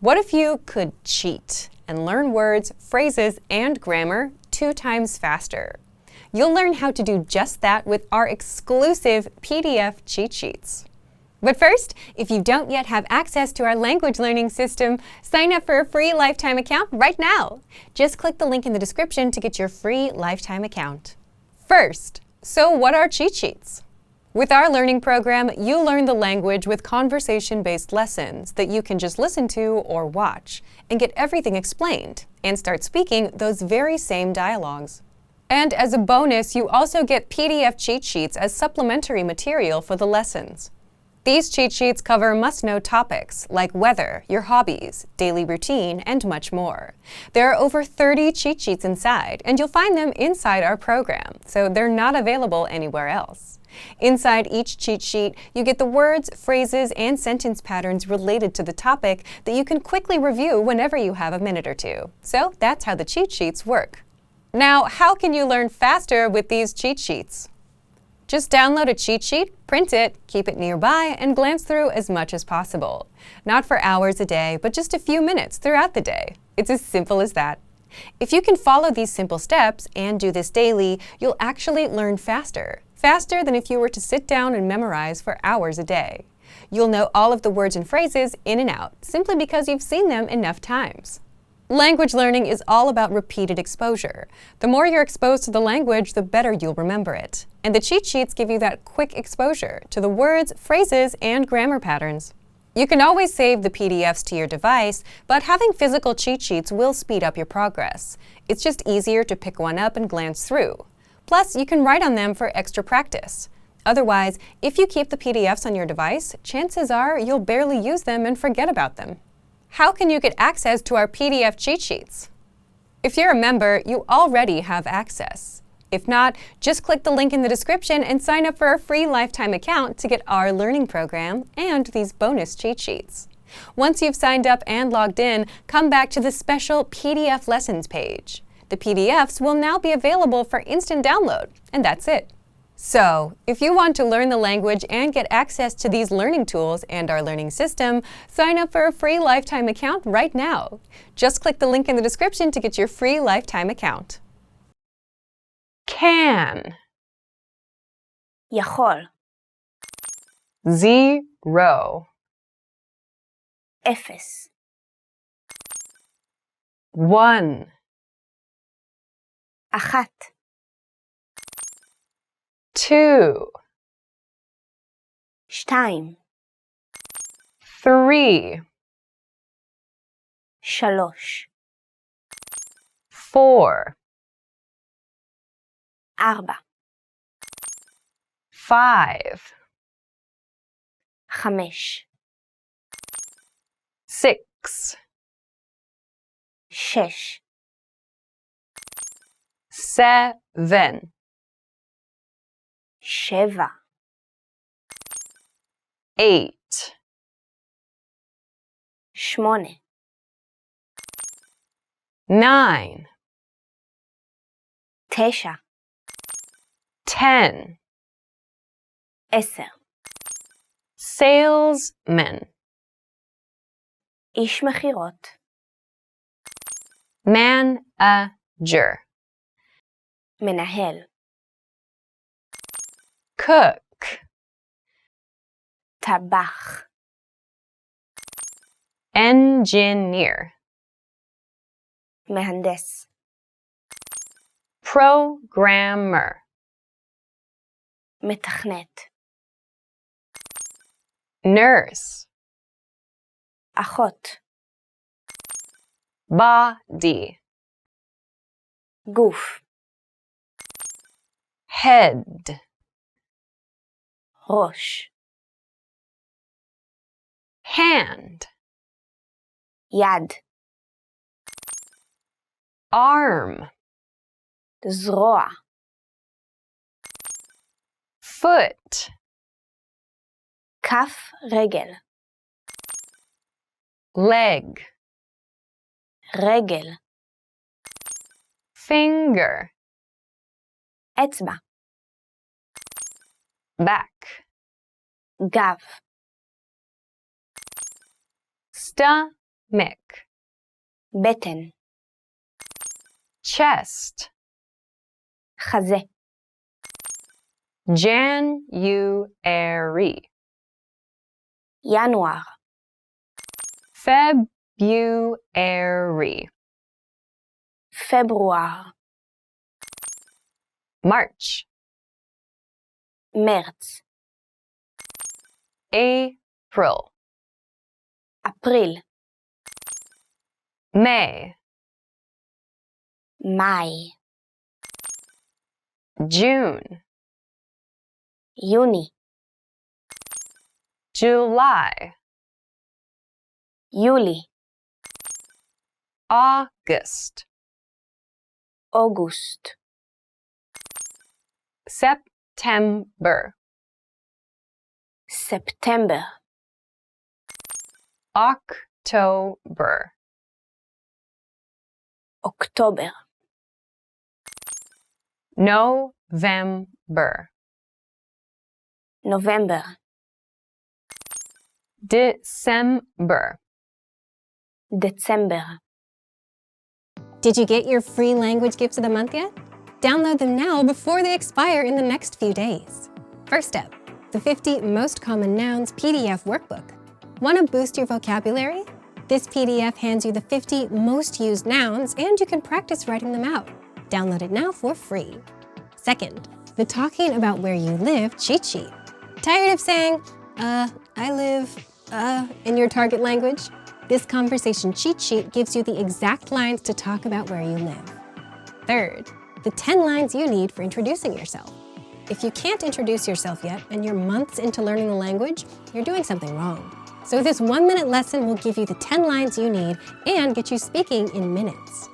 What if you could cheat and learn words, phrases, and grammar 2 times faster? You'll learn how to do just that with our exclusive PDF cheat sheets. But first, if you don't yet have access to our language learning system, sign up for a free lifetime account right now. Just click the link in the description to get your free lifetime account. First, so what are cheat sheets? With our learning program, you learn the language with conversation-based lessons that you can just listen to or watch and get everything explained and start speaking those very same dialogues. And as a bonus, you also get PDF cheat sheets as supplementary material for the lessons. These cheat sheets cover must-know topics like weather, your hobbies, daily routine, and much more. There are over 30 cheat sheets inside, and you'll find them inside our program, so they're not available anywhere else. Inside each cheat sheet, you get the words, phrases, and sentence patterns related to the topic that you can quickly review whenever you have a minute or two. So that's how the cheat sheets work. Now, how can you learn faster with these cheat sheets? Just download a cheat sheet, print it, keep it nearby, and glance through as much as possible. Not for hours a day, but just a few minutes throughout the day. It's as simple as that. If you can follow these simple steps and do this daily, you'll actually learn faster. Faster than if you were to sit down and memorize for hours a day. You'll know all of the words and phrases in and out, simply because you've seen them enough times. Language learning is all about repeated exposure. The more you're exposed to the language, the better you'll remember it. And the cheat sheets give you that quick exposure to the words, phrases, and grammar patterns. You can always save the PDFs to your device, but having physical cheat sheets will speed up your progress. It's just easier to pick one up and glance through. Plus, you can write on them for extra practice. Otherwise, if you keep the PDFs on your device, chances are you'll barely use them and forget about them. How can you get access to our PDF cheat sheets? If you're a member, you already have access. If not, just click the link in the description and sign up for a free lifetime account to get our learning program and these bonus cheat sheets. Once you've signed up and logged in, come back to the special PDF lessons page. The PDFs will now be available for instant download, and that's it. So, if you want to learn the language and get access to these learning tools and our learning system, sign up for a free lifetime account right now. Just click the link in the description to get your free lifetime account. Can. יכול, 0. 0, 1. 1, 2. 2, 3. 3, 4. 4, 5. 5, 6. 6, 7. 7, 8. 8, 9. 9, 10. 10, Salesman. איש מכירות, Manager. מנהל, Cook. טבח, Engineer. מהנדס, Programmer. מתכנת, Nurse. אחות, Body. גוף, Head. ראש, Hand. יד, Arm. זרוע, Foot. כף רגל, Leg. רגל, Finger. אצבע, Back. גב, stomach, בטן, chest, חזה, January, ינואר, February, פברואר, March, מרץ, April, אפריל, May, מאי, June, יוני, July, יולי, August, אוגוסט, September, ספטמבר, October, אוקטובר, November, נובמבר, December. דצמבר. Did you get your free language gifts of the month yet? Download them now before they expire in the next few days. First up, the 50 Most Common Nouns PDF Workbook. Want to boost your vocabulary? This PDF hands you the 50 most used nouns and you can practice writing them out. Download it now for free. Second, the Talking About Where You Live cheat sheet. Tired of saying, I live, in your target language? This conversation cheat sheet gives you the exact lines to talk about where you live. Third, the 10 lines you need for introducing yourself. If you can't introduce yourself yet and you're months into learning the language, you're doing something wrong. So this 1-minute lesson will give you the 10 lines you need and get you speaking in minutes.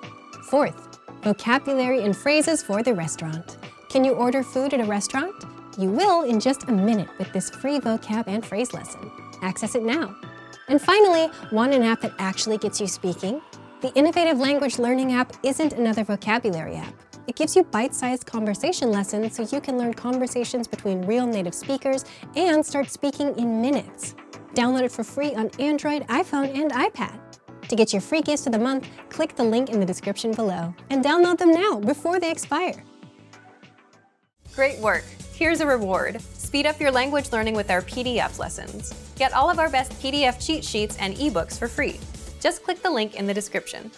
Fourth, vocabulary and phrases for the restaurant. Can you order food at a restaurant? You will in just a minute with this free vocab and phrase lesson. Access it now. And finally, want an app that actually gets you speaking? The Innovative Language Learning app isn't another vocabulary app. It gives you bite-sized conversation lessons so you can learn conversations between real native speakers and start speaking in minutes. Download it for free on Android, iPhone, and iPad. To get your free gifts of the month, click the link in the description below and download them now before they expire. Great work! Here's a reward. Speed up your language learning with our PDF lessons. Get all of our best PDF cheat sheets and ebooks for free. Just click the link in the description.